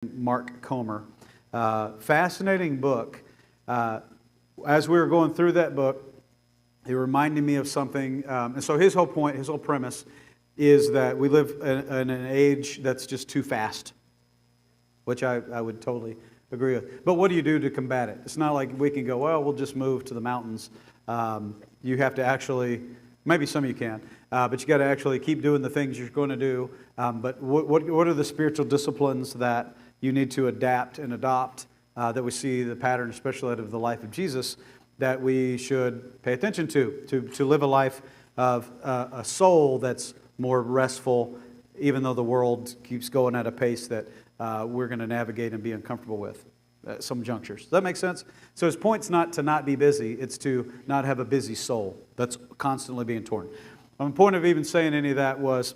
Mark Comer. Fascinating book. As we were going through that book, it reminded me of something. And so his whole point, his whole premise is that we live in an age that's just too fast, which I would totally agree with. But what do you do to combat it? It's not like we can go, well, we'll just move to the mountains. You have to actually, maybe some of you can, but you got to actually keep doing the things you're going to do. But what are the spiritual disciplines that you need to adapt and adopt that we see the pattern, especially out of the life of Jesus, that we should pay attention to live a life of a soul that's more restful, even though the world keeps going at a pace that we're going to navigate and be uncomfortable with at some junctures. Does that make sense? So his point's not to not be busy, it's to not have a busy soul that's constantly being torn. The point of even saying any of that was,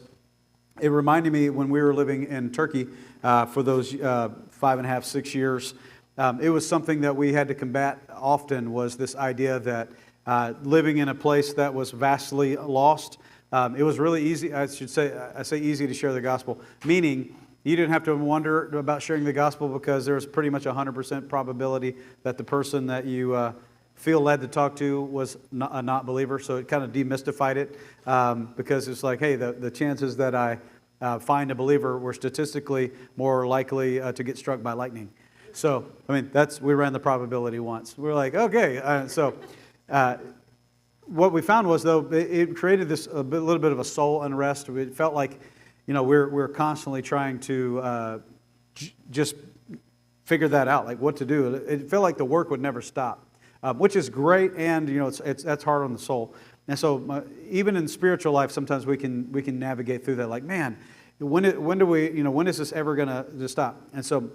it reminded me when we were living in Turkey for those 5.5, 6 years. It was something that we had to combat often, was this idea that living in a place that was vastly lost. It was really easy, I say easy to share the gospel, meaning you didn't have to wonder about sharing the gospel because there was pretty much 100% probability that the person that you feel led to talk to was a not believer. So it kind of demystified it because it's like, hey, the chances that I find a believer were statistically more likely to get struck by lightning. So, I mean, we ran the probability once. We were like, okay. What we found was, though, it created little bit of a soul unrest. It felt like, we're constantly trying to just figure that out, like what to do. It felt like the work would never stop, which is great, and that's hard on the soul. And so, even in spiritual life, sometimes we can navigate through that. Like, man, when is this ever going to stop? And so,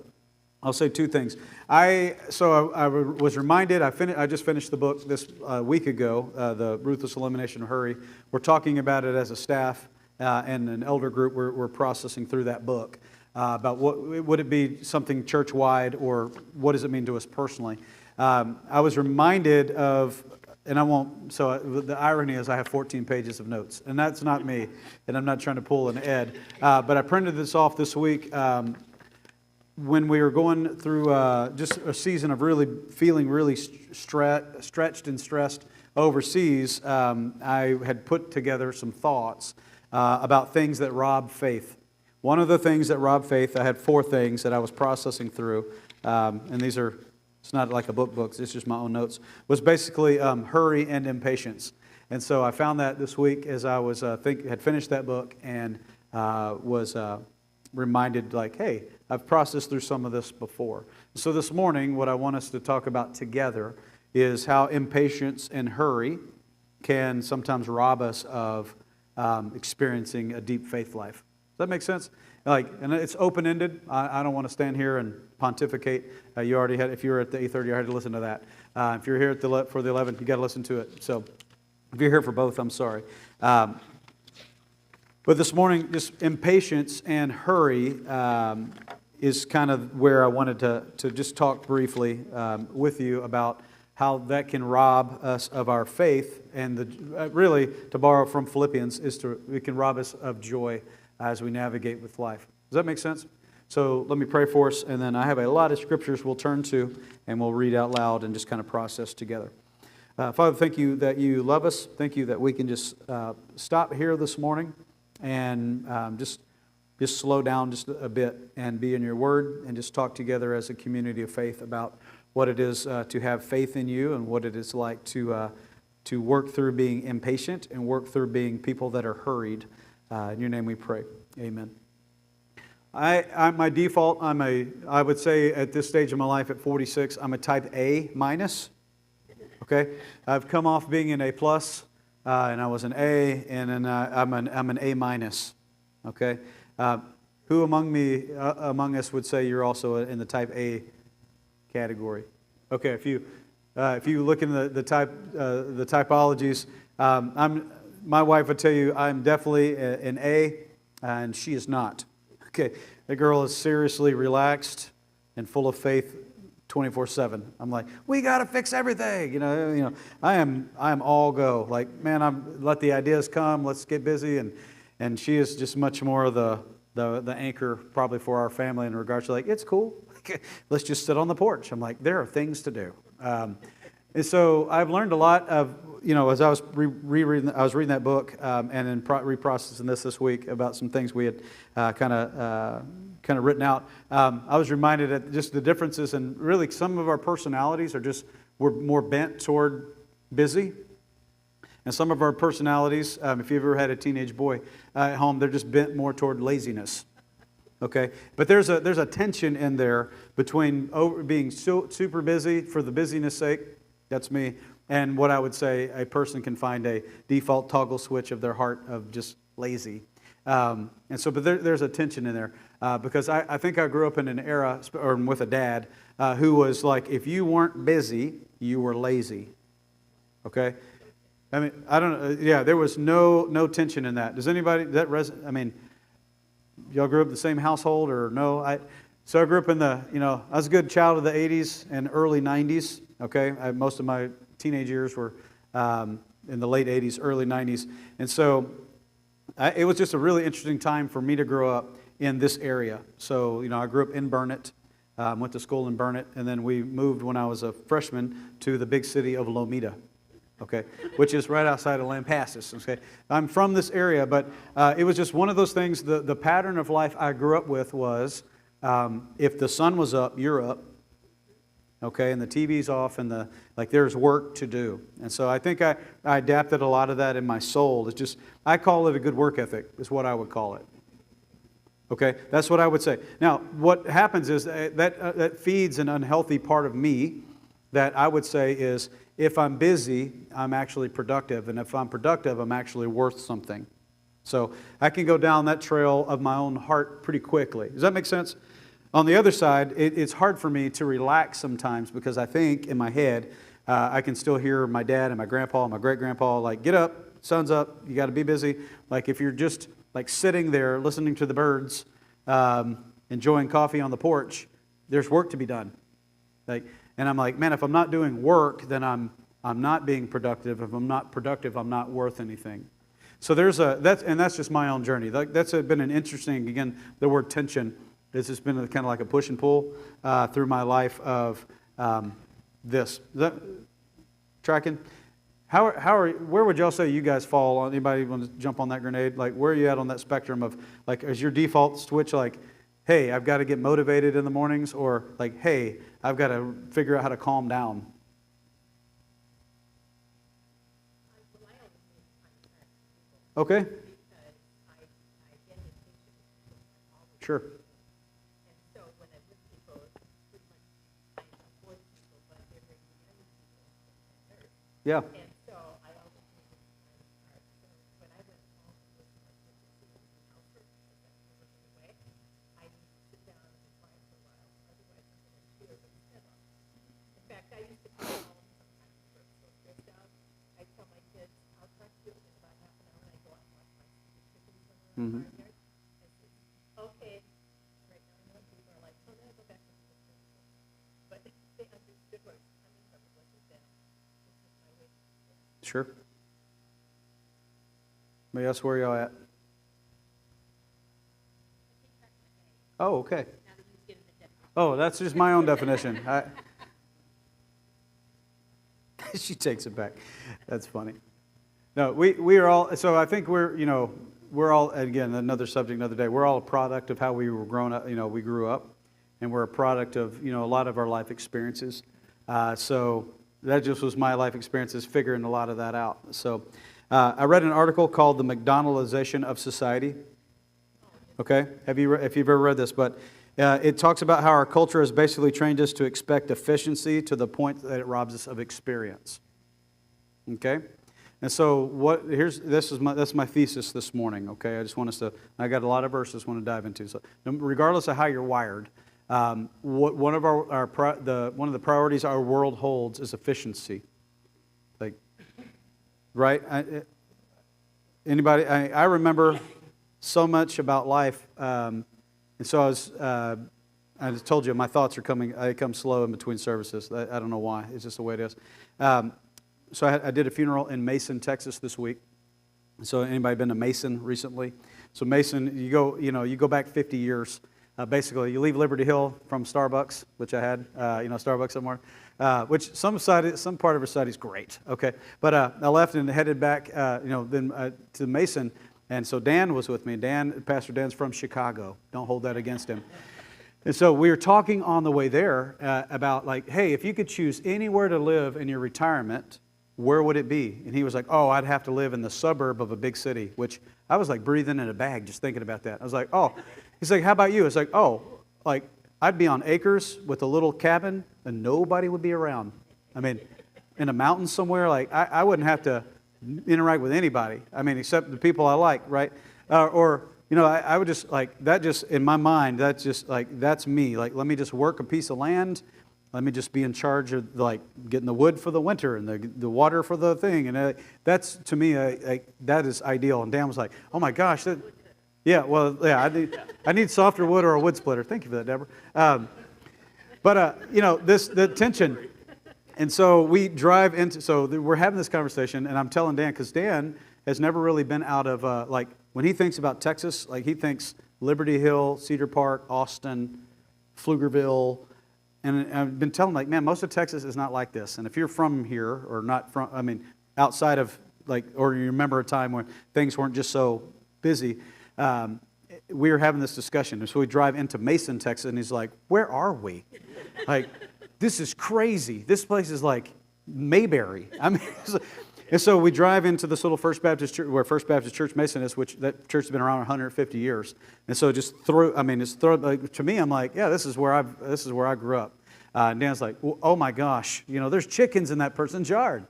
I'll say two things. I was reminded, I just finished the book this week ago, The Ruthless Elimination of Hurry. We're talking about it as a staff and an elder group. We're processing through that book about would it be something church-wide, or what does it mean to us personally. I was reminded of, and I won't, so the irony is I have 14 pages of notes, and that's not me, and I'm not trying to pull an Ed, but I printed this off this week when we were going through just a season of really feeling really stretched and stressed overseas. I had put together some thoughts about things that rob faith. One of the things that rob faith, I had 4 things that I was processing through, and it's not like a book, it's just my own notes, was basically hurry and impatience. And so I found that this week as I was had finished that book and was reminded, like, hey, I've processed through some of this before. So this morning, what I want us to talk about together is how impatience and hurry can sometimes rob us of experiencing a deep faith life. Does that make sense? And it's open-ended. I don't want to stand here and pontificate. If you were at the 8:30, you had to listen to that. If you're here for the 11, you got to listen to it. So if you're here for both, I'm sorry. But this morning, just impatience and hurry is kind of where I wanted to just talk briefly with you about how that can rob us of our faith, and really, to borrow from Philippians, it can rob us of joy as we navigate with life. Does that make sense? So let me pray for us, and then I have a lot of scriptures we'll turn to, and we'll read out loud and just kind of process together. Father, thank you that you love us. Thank you that we can just stop here this morning and just slow down just a bit and be in your word and just talk together as a community of faith about what it is to have faith in you and what it is like to work through being impatient and work through being people that are hurried. In your name we pray. Amen. My default, I would say at this stage of my life at 46, I'm a type A minus. Okay? I've come off being an A plus, and I was an A, and then I'm an A minus. Okay? Who among us would say you're also in the type A category? Okay, if you look in the typologies, my wife would tell you I'm definitely an A, and she is not. Okay, the girl is seriously relaxed and full of faith 24/7. I'm like, we got to fix everything. I am all go. Like, man, let the ideas come. Let's get busy. And she is just much more the the anchor probably for our family in regards to like, it's cool. Let's just sit on the porch. I'm like, there are things to do. And so I've learned a lot of, as I was reading that book and then reprocessing this week about some things we had kind of written out. I was reminded of just the differences, and really some of our personalities we're more bent toward busy. And some of our personalities, if you've ever had a teenage boy at home, they're just bent more toward laziness. Okay, but there's a tension in there between being super busy for the busyness sake. That's me. And what I would say, a person can find a default toggle switch of their heart of just lazy. But there's a tension in there because I think I grew up in an era, or with a dad, who was like, if you weren't busy, you were lazy. Okay? I mean, I don't know. Yeah, there was no tension in that. Does anybody, y'all grew up in the same household or no? So I grew up I was a good child of the 80s and early 90s. Okay, most of my teenage years were in the late 80s, early 90s. And so it was just a really interesting time for me to grow up in this area. So, I grew up in Burnett, went to school in Burnett, and then we moved when I was a freshman to the big city of Lomita, okay, which is right outside of Lampasas. Okay, I'm from this area, but it was just one of those things. The pattern of life I grew up with was if the sun was up, you're up. Okay, and the TV's off, and there's work to do. And so I think I adapted a lot of that in my soul. It's just, I call it a good work ethic, is what I would call it. Okay, that's what I would say. Now, what happens is that feeds an unhealthy part of me that I would say is, if I'm busy, I'm actually productive, and if I'm productive, I'm actually worth something. So I can go down that trail of my own heart pretty quickly. Does that make sense? On the other side, it's hard for me to relax sometimes because I think in my head, I can still hear my dad and my grandpa and my great-grandpa like, get up, sun's up, you got to be busy. Like if you're just like sitting there listening to the birds, enjoying coffee on the porch, there's work to be done. And I'm like, man, if I'm not doing work, then I'm not being productive. If I'm not productive, I'm not worth anything. So that's just my own journey. That's been an interesting, again, the word tension. This has been kind of like a push and pull through my life of this. Is that tracking? Where would y'all say you guys fall on? Anybody want to jump on that grenade? Like, where are you at on that spectrum of, like, is your default switch like, hey, I've got to get motivated in the mornings, or like, hey, I've got to figure out how to calm down? Okay. Sure. Yeah. And so I always knew this was hard. So when I went home and was like, away, I used to sit down and cry for a while. Otherwise, I'm going to cheer with his head off. In fact, I used to come home sometimes for so stressed out. I tell my kids, I'll talk to you in about half an hour, and I go out and watch my chickens on the barnyard. I said, okay. Right now, I know people are like, oh, then I go back to the kitchen. But they understood where I was coming from. It wasn't them. Sure. Anybody else, where y'all at? Oh, okay. Oh, that's just my own definition. She takes it back. That's funny. No, we are all, so I think we're all, again, another subject, another day. We're all a product of how we were grown up, we grew up, and we're a product of, a lot of our life experiences. So that just was my life experiences figuring a lot of that out. So I read an article called The Mcdonaldization of Society. Okay, if you've ever read this, but it talks about how our culture has basically trained us to expect efficiency to the point that it robs us of experience. Okay, and so that's my thesis this morning. Okay, I got a lot of verses I want to dive into. So regardless of how you're wired, one of the priorities our world holds is efficiency. Like, right? Anybody? I remember so much about life, and so I just told you my thoughts are coming. I come slow in between services. I don't know why. It's just the way it is. So I did a funeral in Mason, Texas this week. So anybody been to Mason recently? So Mason, you go back 50 years. Basically, you leave Liberty Hill from Starbucks, which I had, Starbucks somewhere, which some part of our society is great, okay? But I left and headed back, to Mason, and so Dan was with me. Pastor Dan's from Chicago. Don't hold that against him. And so we were talking on the way there about like, hey, if you could choose anywhere to live in your retirement, where would it be? And he was like, oh, I'd have to live in the suburb of a big city, which I was like breathing in a bag just thinking about that. I was like, oh. He's like, how about you? It's like, oh, like I'd be on acres with a little cabin and nobody would be around. I mean, in a mountain somewhere, like I wouldn't have to interact with anybody. I mean, except the people I like, right? I would just like, that just, in my mind, that's just like, that's me. Like, let me just work a piece of land. Let me just be in charge of like getting the wood for the winter and the water for the thing. And that's, to me, that is ideal. And Dan was like, oh my gosh, I need softer wood or a wood splitter. Thank you for that, Deborah. The tension. And so we drive into, so we're having this conversation, and I'm telling Dan, because Dan has never really been out of, when he thinks about Texas, like he thinks Liberty Hill, Cedar Park, Austin, Pflugerville. And I've been telling him, like, man, most of Texas is not like this. And if you're from here or not from, outside of, like, or you remember a time when things weren't just so busy, we were having this discussion. And so we drive into Mason, Texas, and he's like, where are we? Like, this is crazy. This place is like Mayberry. And so we drive into this little First Baptist Church, where First Baptist Church Mason is, which that church has been around 150 years. And so to me, I'm like, yeah, this is where I grew up. And Dan's like, well, oh my gosh, there's chickens in that person's yard.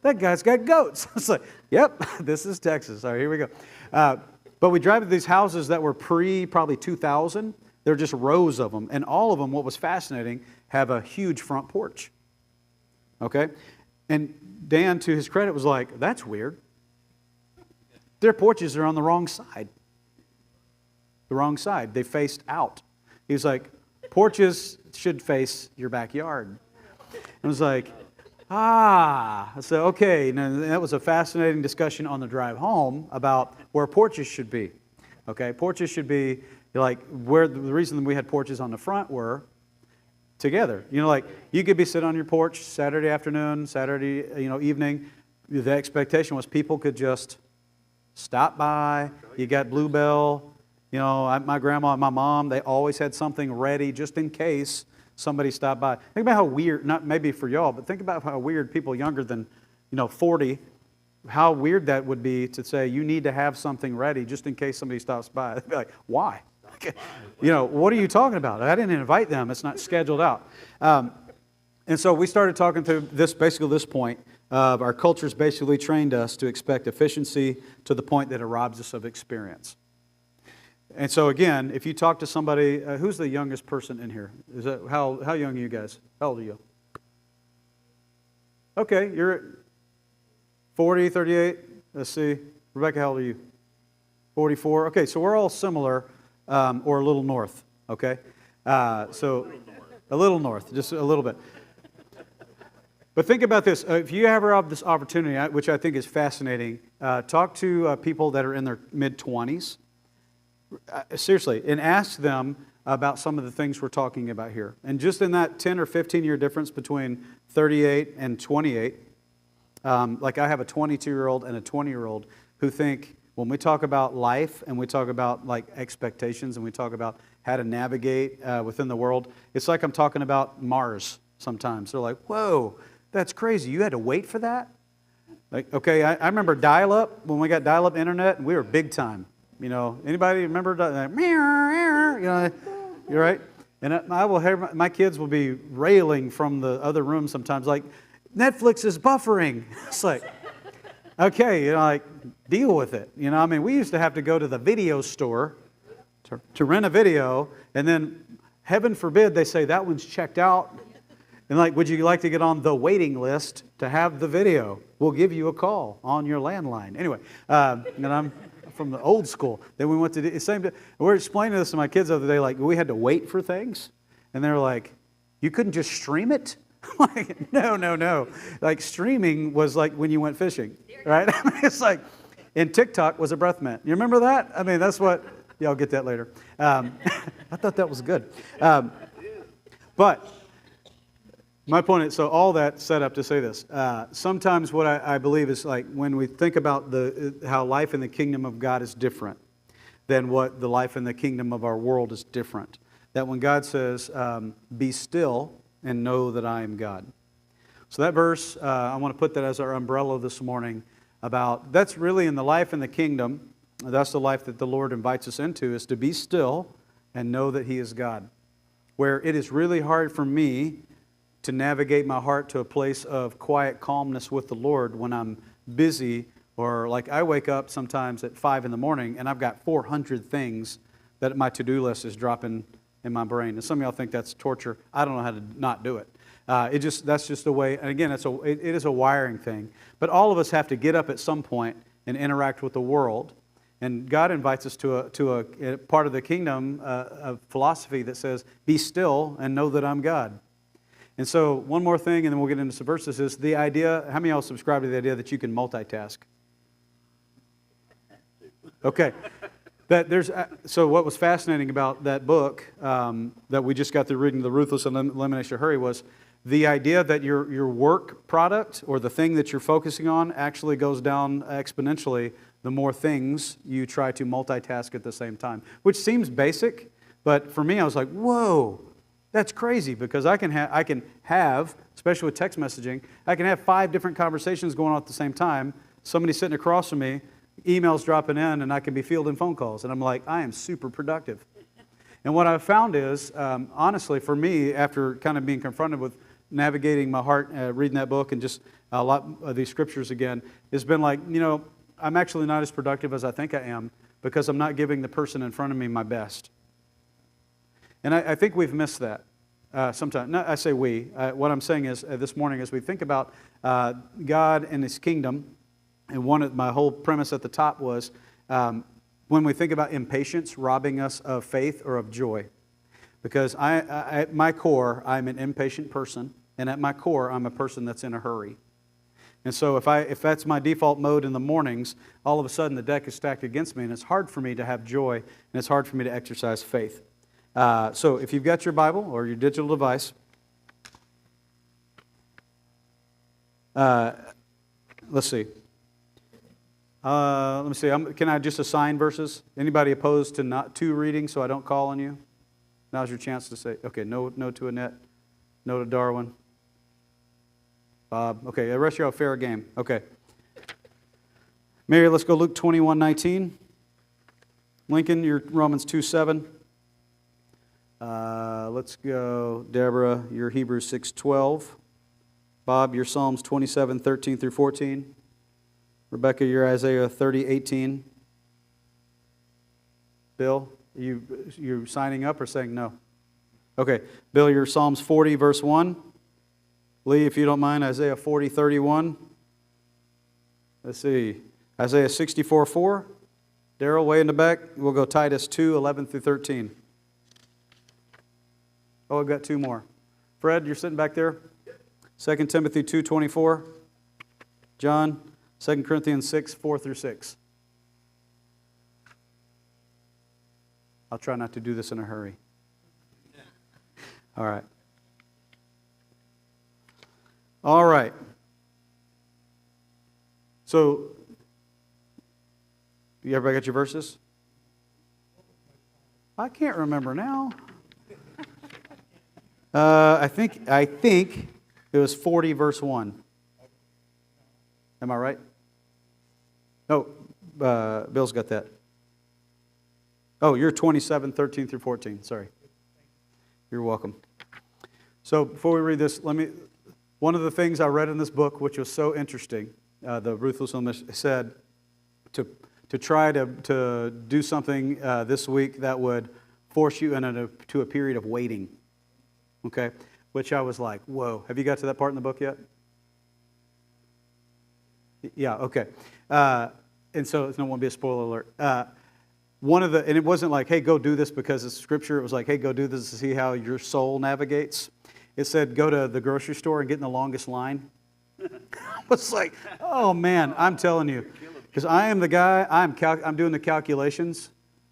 That guy's got goats. It's like, yep, this is Texas. All right, here we go. But we drive to these houses that were probably 2000. They're just rows of them. And all of them, what was fascinating, have a huge front porch. Okay? And Dan, to his credit, was like, that's weird. Their porches are on the wrong side. The wrong side. They faced out. He was like, porches should face your backyard. I was like, I said, okay. And that was a fascinating discussion on the drive home about where porches should be. Okay, porches should be like where the reason we had porches on the front were together. Like you could be sitting on your porch Saturday afternoon, Saturday, evening. The expectation was people could just stop by. You got Bluebell. My grandma and my mom, they always had something ready just in case somebody stopped by. Think about how weird, not maybe for y'all, but think about how weird people younger than, 40, how weird that would be to say you need to have something ready just in case somebody stops by. They'd be like, why? What are you talking about? I didn't invite them. It's not scheduled out. And so we started talking to this point of our culture's basically trained us to expect efficiency to the point that it robs us of experience. And so again, if you talk to somebody, who's the youngest person in here? Is that how young are you guys? How old are you? Okay, you're 40, 38. Let's see. Rebecca, how old are you? 44. Okay, so we're all similar, or a little north. Okay, so a little north, just a little bit. But think about this. If you ever have this opportunity, which I think is fascinating, talk to people that are in their mid-20s. Seriously, and ask them about some of the things we're talking about here. And just in that 10 or 15 year difference between 38 and 28, like I have a 22-year-old and a 20-year-old who think when we talk about life and we talk about like expectations and we talk about how to navigate within the world, it's like I'm talking about Mars sometimes. They're like, whoa, that's crazy. You had to wait for that? Like, okay, I remember dial-up, when we got dial-up internet, and we were big time. Anybody remember that? You're right. And I will hear my kids will be railing from the other room sometimes, like Netflix is buffering. It's like, okay, like deal with it. We used to have to go to the video store to rent a video, and then heaven forbid they say that one's checked out. And like, would you like to get on the waiting list to have the video? We'll give you a call on your landline. Anyway, and I'm from the old school. Then we went to the same. We're explaining this to my kids the other day. Like we had to wait for things, and they're like, "You couldn't just stream it?" Like, no. Like streaming was like when you went fishing, right? It's like in TikTok was a breath mint. You remember that? I mean, that's what, yeah, I'll get that later. I thought that was good. But my point is, so all that set up to say this. Sometimes what I believe is like when we think about how life in the kingdom of God is different than what the life in the kingdom of our world is different. That when God says, be still and know that I am God. So that verse, I want to put that as our umbrella this morning about, that's really in the life in the kingdom. That's the life that the Lord invites us into, is to be still and know that He is God. Where it is really hard for me to navigate my heart to a place of quiet calmness with the Lord when I'm busy, or like I wake up sometimes at 5 in the morning and I've got 400 things that my to-do list is dropping in my brain. And some of y'all think that's torture. I don't know how to not do it. That's just the way, and again, it is a wiring thing. But all of us have to get up at some point and interact with the world. And God invites us to a part of the kingdom of philosophy that says, be still and know that I'm God. And so one more thing, and then we'll get into some verses, is the idea, how many of y'all subscribe to the idea that you can multitask? Okay. So what was fascinating about that book that we just got through reading, The Ruthless Elimination of Hurry, was the idea that your work product or the thing that you're focusing on actually goes down exponentially the more things you try to multitask at the same time, which seems basic, but for me I was like, whoa, that's crazy, because I can have, especially with text messaging, I can have 5 different conversations going on at the same time, somebody sitting across from me, emails dropping in, and I can be fielding phone calls. And I'm like, I am super productive. And what I've found is, honestly, for me, after kind of being confronted with navigating my heart, reading that book, and just a lot of these scriptures again, it's been like, I'm actually not as productive as I think I am because I'm not giving the person in front of me my best. And I think we've missed that sometimes. No, I say we. What I'm saying is, this morning, as we think about God and His kingdom, and my whole premise at the top was, when we think about impatience robbing us of faith or of joy. Because at my core, I'm an impatient person, and at my core, I'm a person that's in a hurry. And so if that's my default mode in the mornings, all of a sudden the deck is stacked against me, and it's hard for me to have joy, and it's hard for me to exercise faith. So if you've got your Bible or your digital device, let's see. Let me see. Can I just assign verses? Anybody opposed to not to reading so I don't call on you? Now's your chance to say, okay, no to Annette, no to Darwin. Bob, okay, the rest of you are fair game. Okay. Mary, let's go Luke 21:19. Lincoln, your Romans 2:7. Let's go, Deborah, your Hebrews 6:12. Bob, your Psalms 27:13 through 14. Rebecca, your Isaiah 30:18. Bill, you signing up or saying no? Okay. Bill, your Psalms 40, verse 1. Lee, if you don't mind, Isaiah 40:31. Let's see. Isaiah 64:4. Daryl, way in the back. We'll go Titus 2:11 through 13. Oh, I've got 2 more. Fred, you're sitting back there. 2 Timothy 2:24. John, 2 Corinthians 6:4 through 6. I'll try not to do this in a hurry. All right. All right. So, you everybody got your verses? I can't remember now. I think it was 40 verse 1. Am I right? No, Bill's got that. Oh, you're 27:13 through 14. Sorry. You're welcome. So before we read this, one of the things I read in this book, which was so interesting, the Ruthless Elimination, said to try to do something this week that would force you into a period of waiting. Okay? Which I was like, whoa. Have you got to that part in the book yet? Yeah, okay. And so it won't be a spoiler alert. And it wasn't like, hey, go do this because it's scripture. It was like, hey, go do this to see how your soul navigates. It said, go to the grocery store and get in the longest line. I was like, oh man, I'm telling you. Because I am the guy, I'm doing the calculations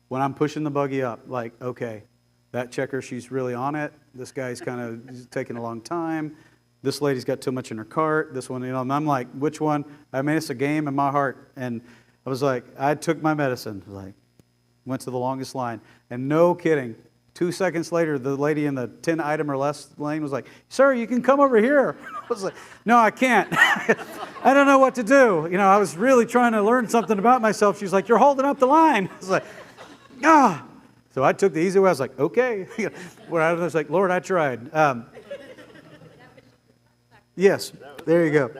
when I'm pushing the buggy up. Like, okay, that checker, she's really on it. This guy's kind of taking a long time. This lady's got too much in her cart. This one, and I'm like, which one? I mean, it's a game in my heart. And I was like, I took my medicine. Like, went to the longest line. And no kidding, 2 seconds later, the lady in the 10 item or less lane was like, sir, you can come over here. I was like, no, I can't. I don't know what to do. I was really trying to learn something about myself. She's like, you're holding up the line. I was like, ah. So I took the easy way. I was like, okay. I was like, Lord, I tried. Yes, there you go.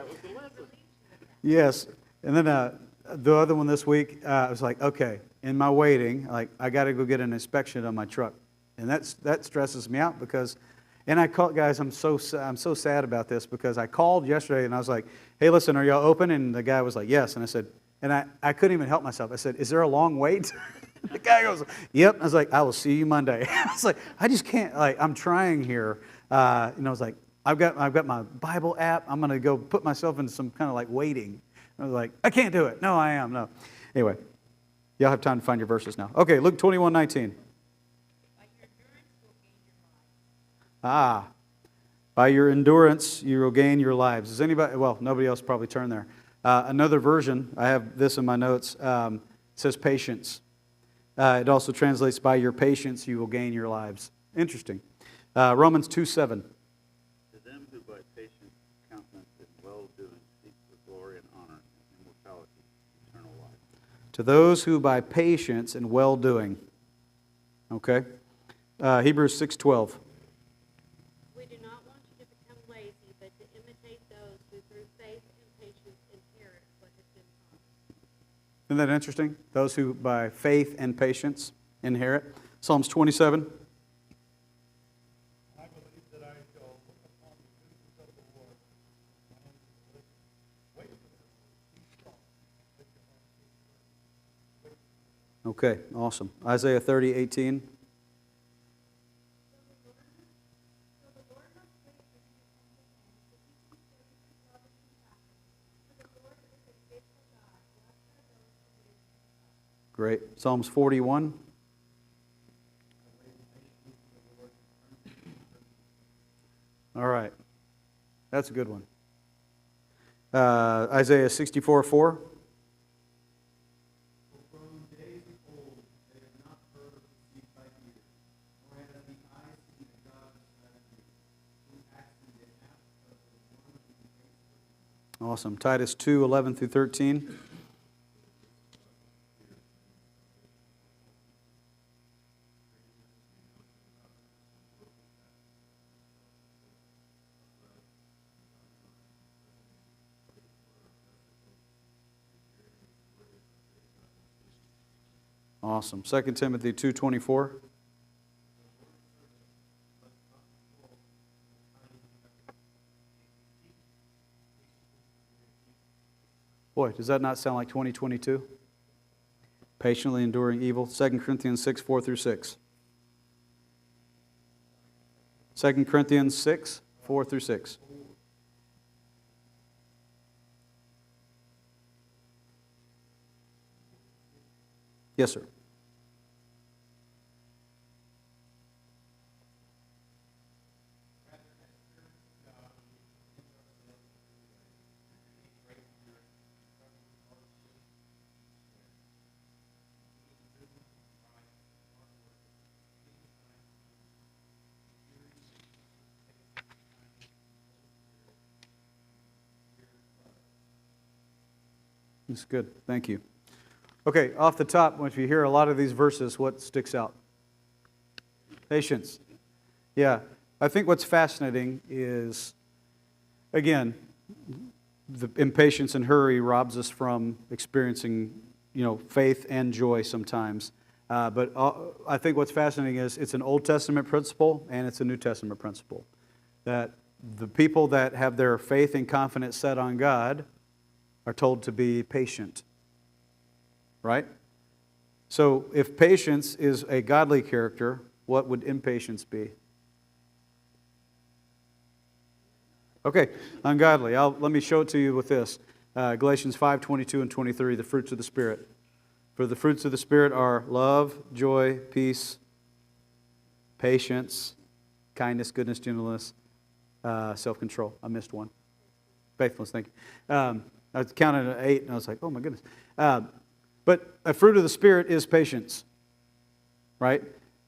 Yes. And then the other one this week, I was like, okay, in my waiting, like I got to go get an inspection on my truck. And that stresses me out because, and I called, guys, I'm so sad about this because I called yesterday and I was like, hey, listen, are y'all open? And the guy was like, yes. And I said, and I couldn't even help myself. I said, is there a long wait? The guy goes, yep. I was like, I will see you Monday. I was like, I just can't, like, I'm trying here. I was like, I've got my Bible app. I'm going to go put myself into some kind of like waiting. I was like, I can't do it. No, I am. No. Anyway, y'all have time to find your verses now. Okay, Luke 21:19. By your endurance you will gain your lives. Does anybody, well, nobody else probably turned there. Another version, I have this in my notes, says patience. It also translates, by your patience you will gain your lives. Interesting. Romans 2:7. To them who by patience, countenance, and well-doing seek for glory and honor and immortality, eternal life. To those who by patience and well-doing. Okay. Hebrews 6:12. We do not want you to become lazy, but to imitate those who through faith and patience inherit what has been promised. Isn't that interesting? Those who by faith and patience inherit. Psalms 27. I believe that I shall look upon the goodness of the Lord. Wait for the Lord. Be strong. Let your heart be firm. Okay, awesome. Isaiah 30:18. Great. Psalms 41. All right. That's a good one. Isaiah 64:4. Awesome. Titus 2:11 through 13. Awesome. 2 Timothy 2:24. Boy, does that not sound like 2022? Patiently enduring evil. 2 Corinthians 6:4 through 6. 2 Corinthians 6:4 through 6. Yes, sir. That's good. Thank you. Okay, off the top, if you hear a lot of these verses, what sticks out? Patience. Yeah, I think what's fascinating is, again, the impatience and hurry robs us from experiencing, faith and joy sometimes. But I think what's fascinating is it's an Old Testament principle and it's a New Testament principle. That the people that have their faith and confidence set on God are told to be patient. Right? So if patience is a godly character, what would impatience be? Okay, ungodly. Let me show it to you with this. Galatians 5:22 and 23, the fruits of the Spirit. For the fruits of the Spirit are love, joy, peace, patience, kindness, goodness, gentleness, self-control. I missed one. Faithfulness, thank you. I was counting at 8, and I was like, oh my goodness. But a fruit of the Spirit is patience, right?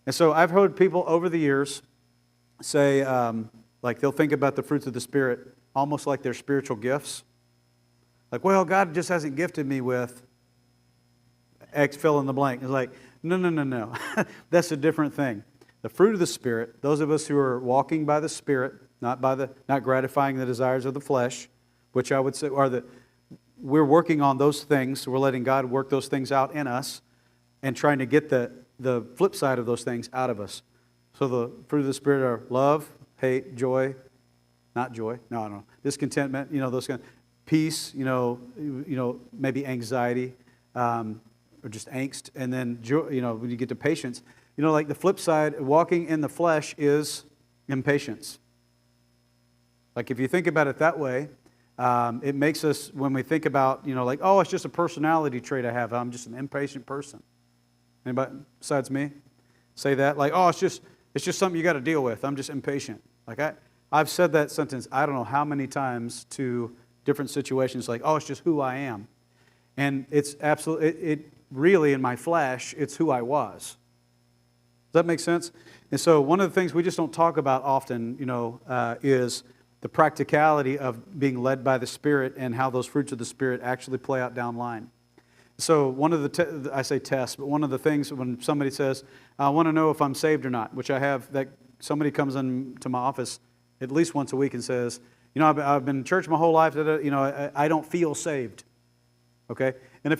And so I've heard people over the years say, like they'll think about the fruits of the Spirit almost like they're spiritual gifts. Like, well, God just hasn't gifted me with X fill in the blank. It's like, no. That's a different thing. The fruit of the Spirit, those of us who are walking by the Spirit, not gratifying the desires of the flesh, which I would say are we're working on those things. We're letting God work those things out in us and trying to get the flip side of those things out of us. So the fruit of the Spirit are love, hate, joy, not joy, no, discontentment, those kind of peace, maybe anxiety, or just angst, and then joy, when you get to patience, like the flip side, walking in the flesh is impatience. Like if you think about it that way, it makes us, when we think about, like, oh, it's just a personality trait I have. I'm just an impatient person. Anybody besides me say that? Like, oh, it's just something you got to deal with. I'm just impatient. Like I've said that sentence I don't know how many times to different situations. Like, oh, it's just who I am, and it's absolutely it really in my flesh. It's who I was. Does that make sense? And so one of the things we just don't talk about often, is the practicality of being led by the Spirit and how those fruits of the Spirit actually play out down line. So one of the, I say tests, but one of the things when somebody says, I want to know if I'm saved or not, which I have, that somebody comes into my office at least once a week and says, I've been in church my whole life, I don't feel saved. Okay? And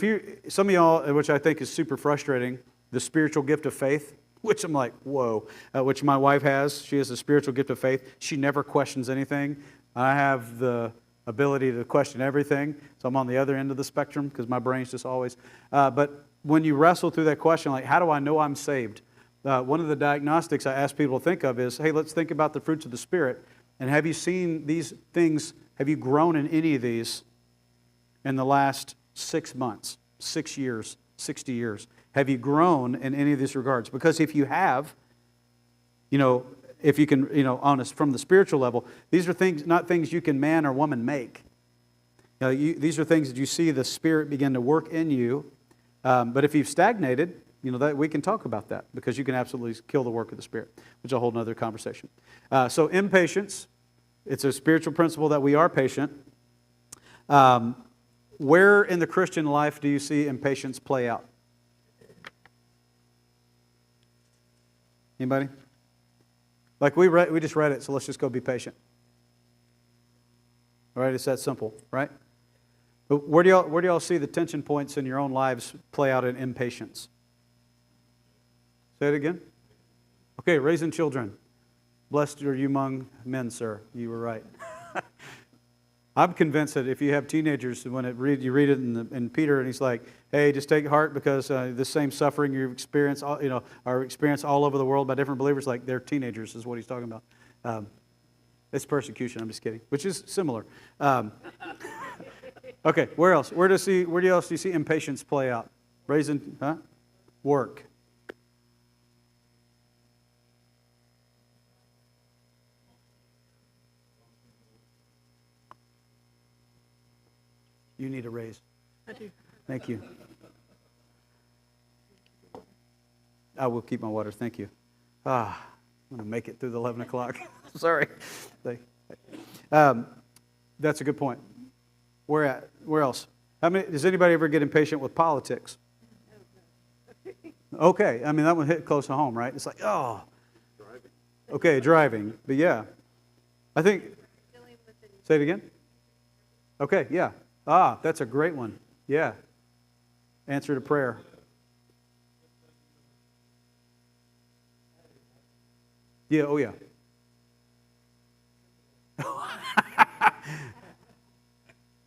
some of y'all, which I think is super frustrating, the spiritual gift of faith, which I'm like, whoa, which my wife has. She has a spiritual gift of faith. She never questions anything. I have the ability to question everything. So I'm on the other end of the spectrum because my brain's just always. But when you wrestle through that question, like, how do I know I'm saved? One of the diagnostics I ask people to think of is, hey, let's think about the fruits of the Spirit. And have you seen these things? Have you grown in any of these in the last 6 months, 6 years, 60 years? Have you grown in any of these regards? Because if you have, if you can, honest from the spiritual level, these are things, not things you can man or woman make. These are things that you see the Spirit begin to work in you. But if you've stagnated, that we can talk about that because you can absolutely kill the work of the Spirit, which is a whole other conversation. So impatience, it's a spiritual principle that we are patient. Where in the Christian life do you see impatience play out? Anybody? Like we just read it, so let's just go be patient. All right, it's that simple, right? But where do y'all see the tension points in your own lives play out in impatience? Say it again. Okay, raising children. Blessed are you among men, sir. You were right. I'm convinced that if you have teenagers, when you read it in Peter, and he's like, "Hey, just take heart because the same suffering you experience, are experienced all over the world by different believers." Like they're teenagers, is what he's talking about. It's persecution. I'm just kidding, which is similar. Okay, where else? Where else do you see impatience play out? Raising, work. You need a raise. I do. Thank you. I will keep my water. Thank you. I'm going to make it through the 11 o'clock. Sorry. That's a good point. Where else? Does anybody ever get impatient with politics? Okay. I mean, that one hit close to home, right? It's like, oh. Driving. Okay, driving. But yeah. I think. Say it again. Okay, yeah. That's a great one. Yeah. Answer to prayer. Yeah, oh yeah.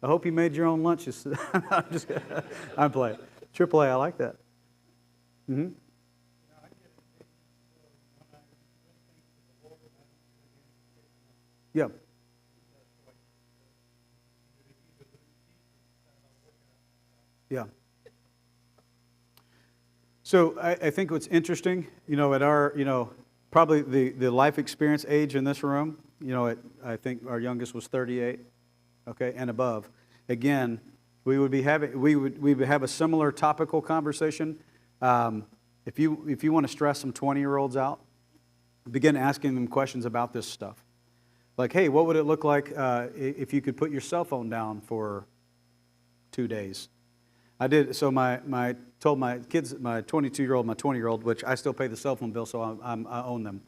I hope you made your own lunches. I'm playing. AAA, I like that. Mm-hmm. Yeah. Yeah. So I think what's interesting, at our, probably the life experience age in this room, I think our youngest was 38, okay, and above. Again, we would have a similar topical conversation. If you want to stress some 20-year-olds out, begin asking them questions about this stuff. Like, hey, what would it look like if you could put your cell phone down for 2 days? I did. So told my kids, my 22-year-old, my 20-year-old, which I still pay the cell phone bill, so I own them.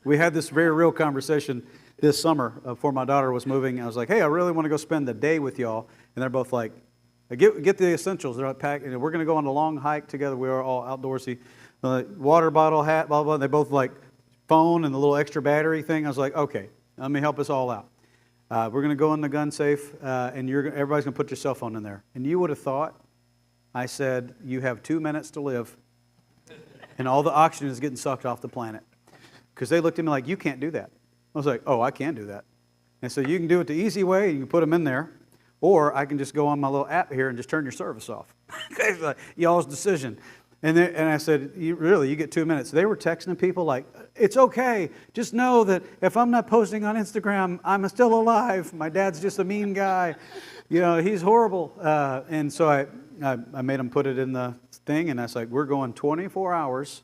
We had this very real conversation this summer before my daughter was moving. I was like, hey, I really want to go spend the day with y'all. And they're both like, get the essentials. They're packed. We're going to go on a long hike together. We are all outdoorsy. Water bottle, hat, blah, blah. They both like phone and the little extra battery thing. I was like, okay, let me help us all out. We're going to go in the gun safe, and everybody's going to put your cell phone in there. And you would have thought I said, you have 2 minutes to live, and all the oxygen is getting sucked off the planet. Because they looked at me like, you can't do that. I was like, oh, I can do that. And so you can do it the easy way, you can put them in there, or I can just go on my little app here and just turn your service off. It's like, y'all's decision. And I said, you get 2 minutes. They were texting people like, it's okay. Just know that if I'm not posting on Instagram, I'm still alive. My dad's just a mean guy. He's horrible. And so I made them put it in the thing, and I was like, we're going 24 hours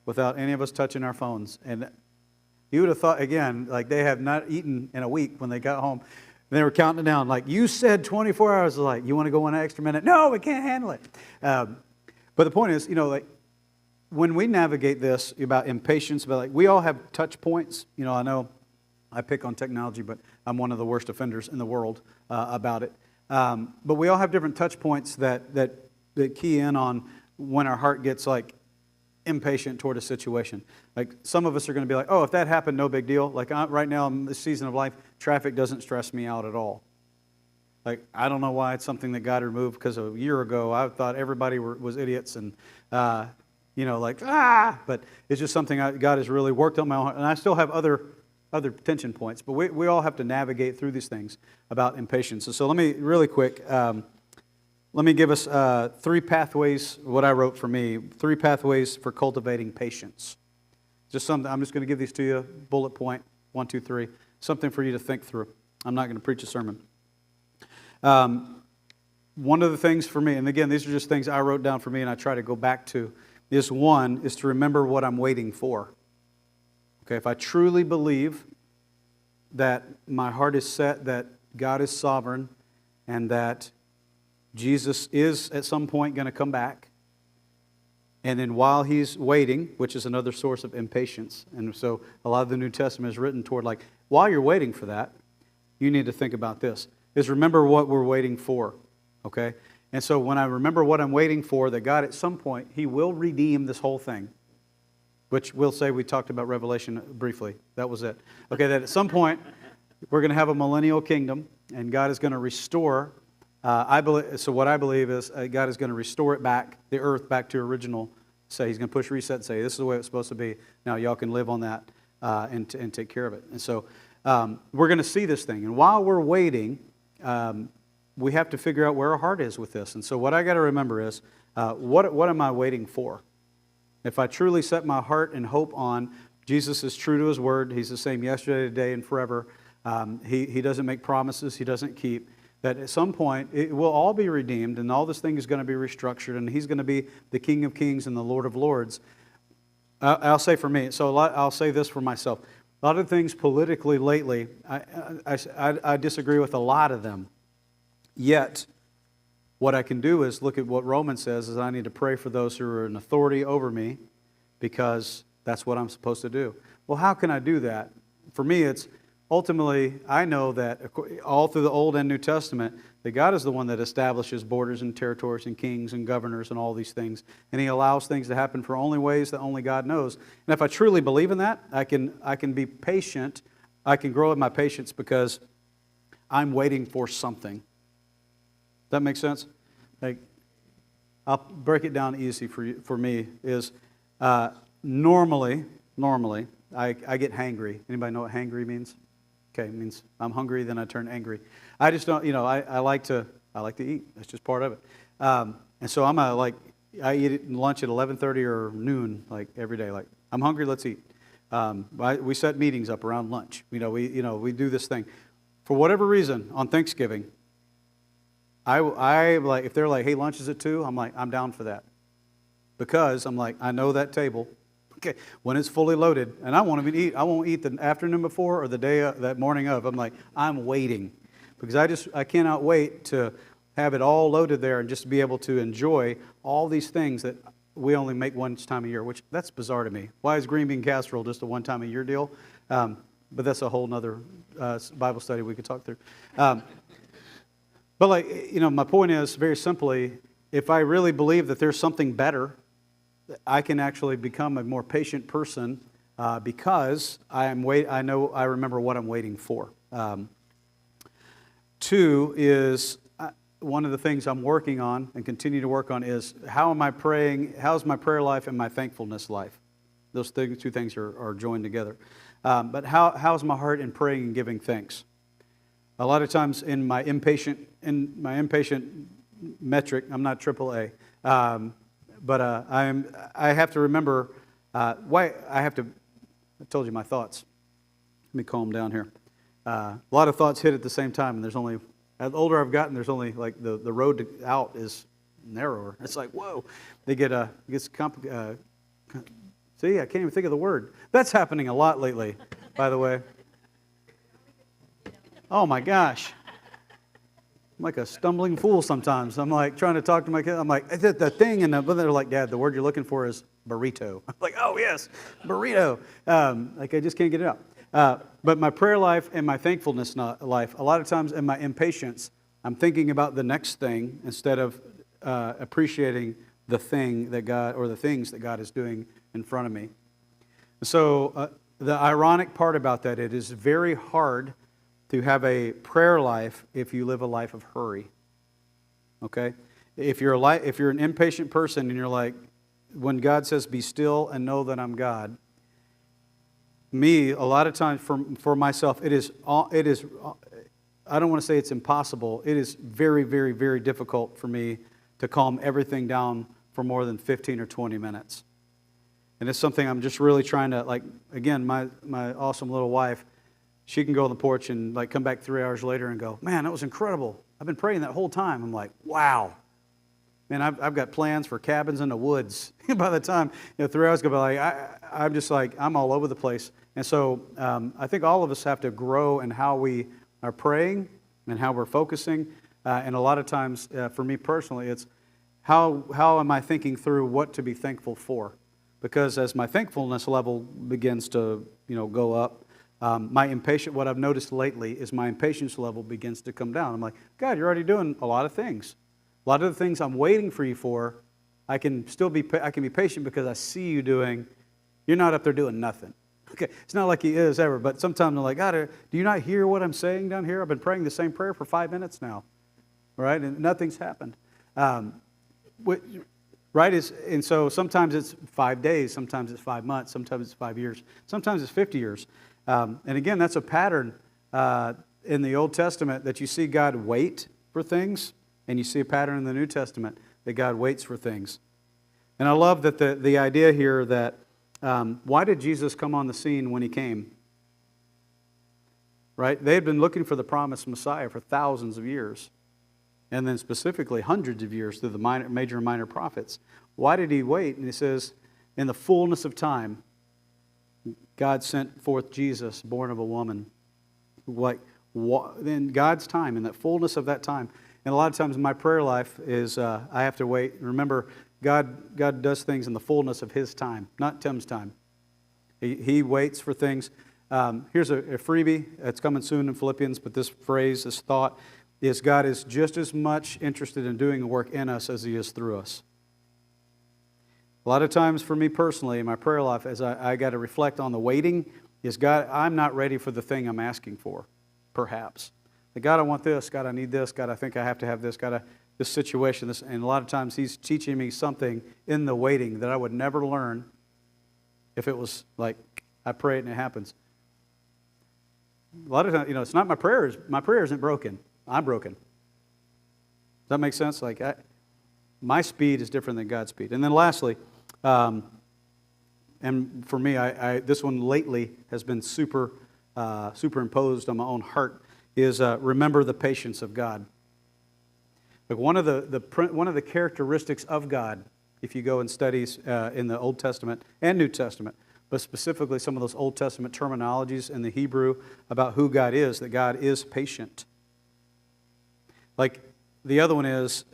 without any of us touching our phones. And you would have thought, again, like they have not eaten in a week when they got home. And they were counting it down. Like, you said 24 hours. Like, you want to go 1 extra minute? No, we can't handle it. But the point is, like, when we navigate this about impatience, we all have touch points. I know I pick on technology, but I'm one of the worst offenders in the world about it. But we all have different touch points that key in on when our heart gets like impatient toward a situation. Like some of us are going to be like, oh, if that happened, no big deal. Like right now in this season of life, traffic doesn't stress me out at all. Like, I don't know why it's something that God removed, because a year ago I thought everybody was idiots and, but it's just something God has really worked on my own heart. And I still have other tension points, but we all have to navigate through these things about impatience. So let me, really quick, let me give us 3 pathways, what I wrote for me, 3 pathways for cultivating patience. Just something, I'm just going to give these to you, bullet point, 1, 2, 3, something for you to think through. I'm not going to preach a sermon. One of the things for me, and again, these are just things I wrote down for me and I try to go back to, is to remember what I'm waiting for. Okay, if I truly believe that my heart is set, that God is sovereign, and that Jesus is at some point going to come back, and then while He's waiting, which is another source of impatience, and so a lot of the New Testament is written toward like, while you're waiting for that, you need to think about this, is remember what we're waiting for, okay? And so when I remember what I'm waiting for, that God at some point, He will redeem this whole thing, which we'll say we talked about Revelation briefly. That was it. Okay, that at some point, we're going to have a millennial kingdom, and God is going to restore, so what I believe is God is going to restore it back, the earth back to original. Say He's going to push reset and say, this is the way it's supposed to be. Now y'all can live on that and take care of it. And so we're going to see this thing. And while we're waiting, we have to figure out where our heart is with this. And so what I got to remember is, what am I waiting for? If I truly set my heart and hope on Jesus is true to His word, He's the same yesterday, today, and forever. He doesn't make promises He doesn't keep. That at some point it will all be redeemed and all this thing is going to be restructured and He's going to be the King of Kings and the Lord of Lords. I'll say for me, so I'll say this for myself. A lot of things politically lately, I disagree with a lot of them. Yet, what I can do is look at what Romans says, is I need to pray for those who are in authority over me because that's what I'm supposed to do. Well, how can I do that? For me, it's ultimately, I know that all through the Old and New Testament, that God is the one that establishes borders and territories and kings and governors and all these things. And He allows things to happen for only ways that only God knows. And if I truly believe in that, I can be patient. I can grow in my patience because I'm waiting for something. Does that make sense? Like, I'll break it down easy for me is normally I get hangry. Anybody know what hangry means? Okay, it means I'm hungry, then I turn angry. I just don't, I like to eat. That's just part of it. And so I eat lunch at 11:30 or noon, like every day. Like, I'm hungry, let's eat. We set meetings up around lunch. We do this thing. For whatever reason, on Thanksgiving, I like, if they're like, hey, lunch is at 2, I'm like, I'm down for that. Because I'm like, I know that table. Okay, when it's fully loaded, and I won't even eat. I won't eat the afternoon before or the day that morning of. I'm like, I'm waiting, because I cannot wait to have it all loaded there and just be able to enjoy all these things that we only make one time a year. Which, that's bizarre to me. Why is green bean casserole just a one time a year deal? But that's a whole nother Bible study we could talk through. But my point is, very simply, if I really believe that there's something better, I can actually become a more patient person because I remember what I'm waiting for. 2 is one of the things I'm working on and continue to work on is how am I praying? How's my prayer life and my thankfulness life? Those two things are joined together. But how's my heart in praying and giving thanks? A lot of times in my impatient metric, I'm not AAA. But I have to remember I told you my thoughts. Let me calm down here. A lot of thoughts hit at the same time, and as older I've gotten, there's only like the road out is narrower. It's like, whoa, it gets complicated. See, I can't even think of the word. That's happening a lot lately, by the way. Oh my gosh. I'm like a stumbling fool sometimes. I'm like trying to talk to my kids. I'm like, the thing, and they're like, Dad, the word you're looking for is burrito. I'm like, oh yes, burrito. I just can't get it out. But my prayer life and my thankfulness life, a lot of times in my impatience, I'm thinking about the next thing instead of appreciating the thing that God, or the things that God is doing in front of me. So the ironic part about that, it is very hard to have a prayer life if you live a life of hurry. Okay? If you're an impatient person and you're like, when God says, be still and know that I'm God, me, a lot of times for myself, it is, I don't want to say it's impossible. It is very, very, very difficult for me to calm everything down for more than 15 or 20 minutes. And it's something I'm just really trying to, like, again, my awesome little wife, she can go on the porch and like come back 3 hours later and go, man, that was incredible. I've been praying that whole time. I'm like, wow. Man, I've got plans for cabins in the woods. By the time 3 hours go by, I'm just like, I'm all over the place. And so I think all of us have to grow in how we are praying and how we're focusing. And a lot of times, for me personally, it's how am I thinking through what to be thankful for? Because as my thankfulness level begins to go up, what I've noticed lately is my impatience level begins to come down. I'm like, God, you're already doing a lot of things. A lot of the things I'm waiting for you for, I can be patient because I see you doing. You're not up there doing nothing. Okay, it's not like he is ever, but sometimes I'm like, God, do you not hear what I'm saying down here? I've been praying the same prayer for 5 minutes now, right? And nothing's happened. Right? And so sometimes it's 5 days, sometimes it's 5 months, sometimes it's 5 years, sometimes it's 50 years. And again, that's a pattern in the Old Testament that you see God wait for things, and you see a pattern in the New Testament that God waits for things. And I love that the idea here that why did Jesus come on the scene when he came? Right? They had been looking for the promised Messiah for thousands of years, and then specifically hundreds of years through the major and minor prophets. Why did he wait? And he says, in the fullness of time, God sent forth Jesus, born of a woman. In God's time, in the fullness of that time. And a lot of times in my prayer life is I have to wait. Remember, God does things in the fullness of His time, not Tim's time. He waits for things. Here's a freebie. It's coming soon in Philippians, but this phrase, this thought, is God is just as much interested in doing the work in us as He is through us. A lot of times for me personally in my prayer life, as I got to reflect on the waiting, is God, I'm not ready for the thing I'm asking for, perhaps. Like, God, I want this. God, I need this. God, I think I have to have this. God, this situation. This, and a lot of times He's teaching me something in the waiting that I would never learn if it was like I pray it and it happens. A lot of times, it's not my prayers. My prayer isn't broken. I'm broken. Does that make sense? Like, my speed is different than God's speed. And then lastly, and for me, this one lately has been superimposed on my own heart, is remember the patience of God. Like one of the characteristics of God, if you go and studies in the Old Testament and New Testament, but specifically some of those Old Testament terminologies in the Hebrew about who God is, that God is patient. Like the other one is,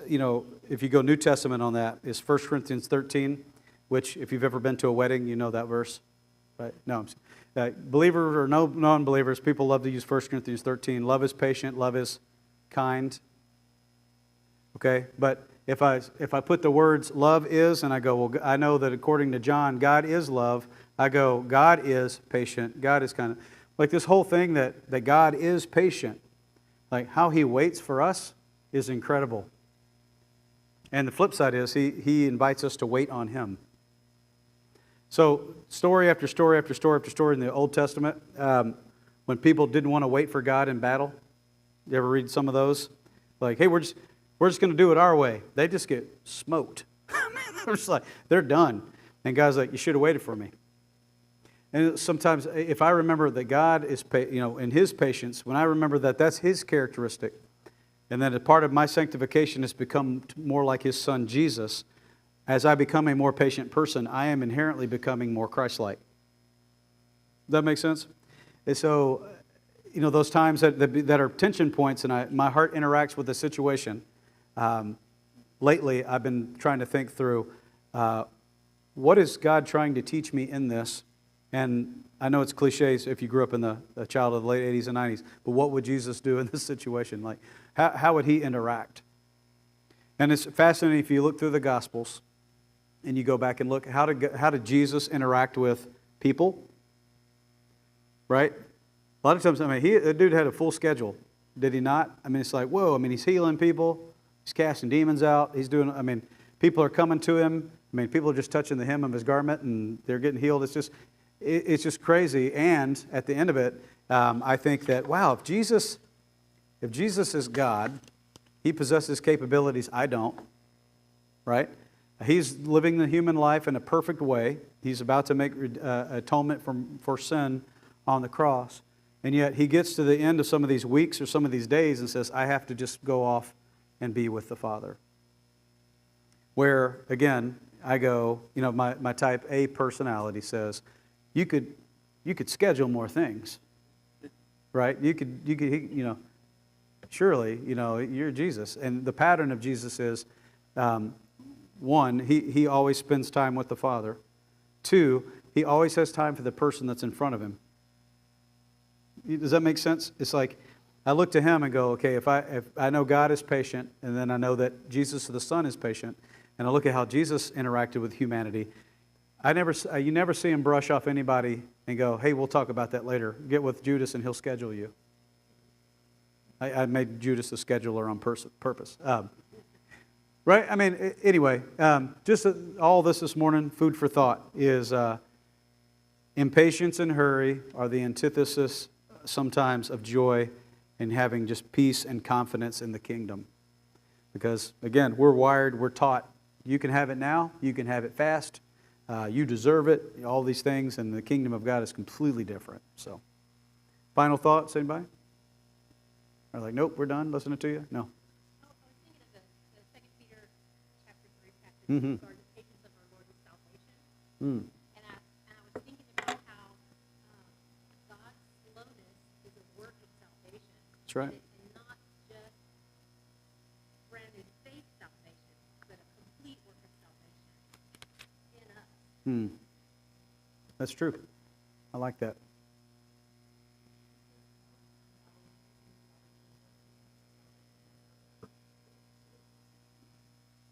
if you go New Testament on that, is 1 Corinthians 13, which if you've ever been to a wedding, you know that verse. Right? No, believers or no non-believers, people love to use 1 Corinthians 13. Love is patient, love is kind. Okay? But if I put the words love is, and I go, well, I know that according to John, God is love, I go, God is patient, God is kind. Like this whole thing that God is patient, like how He waits for us is incredible. And the flip side is He invites us to wait on Him. So story after story after story after story in the Old Testament, when people didn't want to wait for God in battle, you ever read some of those? Like, hey, we're just going to do it our way. They just get smoked. They're just like, they're done. And God's like, you should have waited for me. And sometimes if I remember that God is, in His patience, when I remember that that's His characteristic, and that a part of my sanctification has become more like His Son Jesus, as I become a more patient person, I am inherently becoming more Christ-like. Does that make sense? And so, those times that are tension points and my heart interacts with the situation, lately I've been trying to think through, what is God trying to teach me in this? And I know it's cliches if you grew up in a child of the late 80s and 90s, but what would Jesus do in this situation? Like, how would He interact? And it's fascinating if you look through the Gospels and you go back and look, how did Jesus interact with people? Right? A lot of times, the dude had a full schedule, did he not? It's like, whoa, he's healing people, he's casting demons out, he's doing, people are coming to him, people are just touching the hem of His garment and they're getting healed. It's just crazy. And at the end of it, I think that, wow, if Jesus is God, He possesses capabilities I don't, right? He's living the human life in a perfect way. He's about to make atonement for sin on the cross. And yet He gets to the end of some of these weeks or some of these days and says, I have to just go off and be with the Father. Where, again, I go, my type A personality says, you could schedule more things, right? You could, surely, you're Jesus. And the pattern of Jesus is, one, he always spends time with the Father. Two, He always has time for the person that's in front of Him. Does that make sense? It's like, I look to Him and go, okay, if I know God is patient, and then I know that Jesus the Son is patient, and I look at how Jesus interacted with humanity, you never see Him brush off anybody and go, hey, we'll talk about that later. Get with Judas and he'll schedule you. I made Judas a scheduler on purpose. Right? Anyway, just all this morning, food for thought, is impatience and hurry are the antithesis sometimes of joy and having just peace and confidence in the kingdom. Because, again, we're wired, we're taught, you can have it now, you can have it fast, you deserve it, all these things, and the kingdom of God is completely different. So, final thoughts, anybody? Are like, nope, we're done listening to you? No. I was thinking of the 2 Peter chapter 3 passage regarding the patience of our Lord and salvation. And I was thinking about how God's slowness is a work of salvation. That's right. And not just granted faith salvation, but a complete work of salvation in us. That's true. I like that.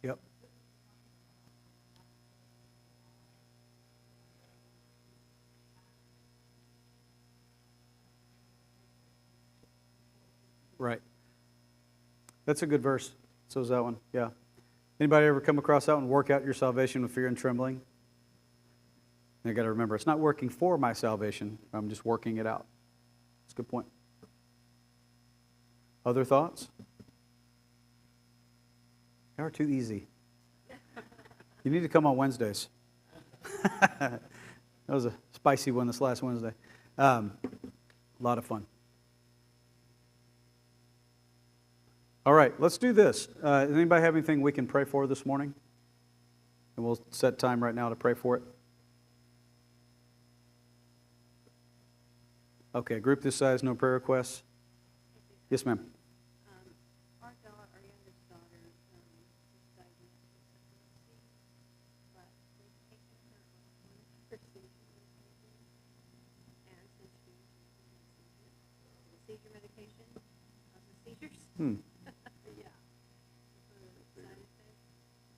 Yep. Right. That's a good verse. So is that one. Yeah. Anybody ever come across that one? Work out your salvation with fear and trembling. You got to remember, it's not working for my salvation. I'm just working it out. That's a good point. Other thoughts? They are too easy. You need to come on Wednesdays. That was a spicy one this last Wednesday. A lot of fun. All right, let's do this. Does anybody have anything we can pray for this morning? And we'll set time right now to pray for it. Okay, group this size, no prayer requests. Yes, ma'am. Our youngest daughter, was diagnosed with epilepsy, but we've taken her off one for seizure medication, and since she was the seizure medication of the seizures. Yeah. For side effects.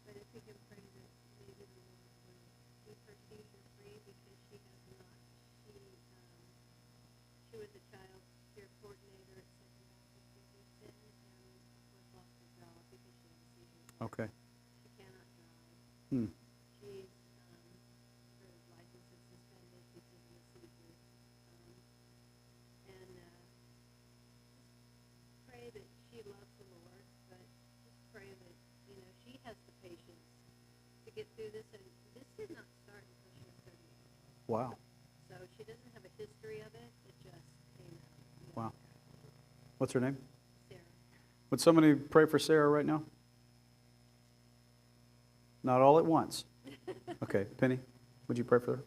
But if we can pray that maybe the Lord will keep her seizure free because she has not, she was a child care coordinator at Second Baptist in Houston and was lost her job because she had a seizure. Okay. She cannot drive. Hmm. She's, her license is suspended because of the seizure. And just pray that she loves the Lord, but just pray that, she has the patience to get through this. And this did not start until she was 38. Wow. So she doesn't have a history of it. It just came out. Wow. What's her name? Sarah. Would somebody pray for Sarah right now? Not all at once. Okay, Penny, would you pray for her?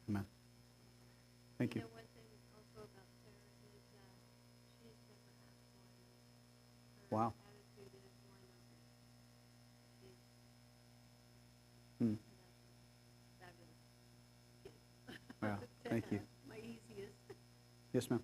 Amen. Thank you. One thing also about Sarah is she's never asked for it. Her Wow. attitude is why not? She's Hmm. fabulous kid. Wow. Thank you. My easiest. Yes, ma'am.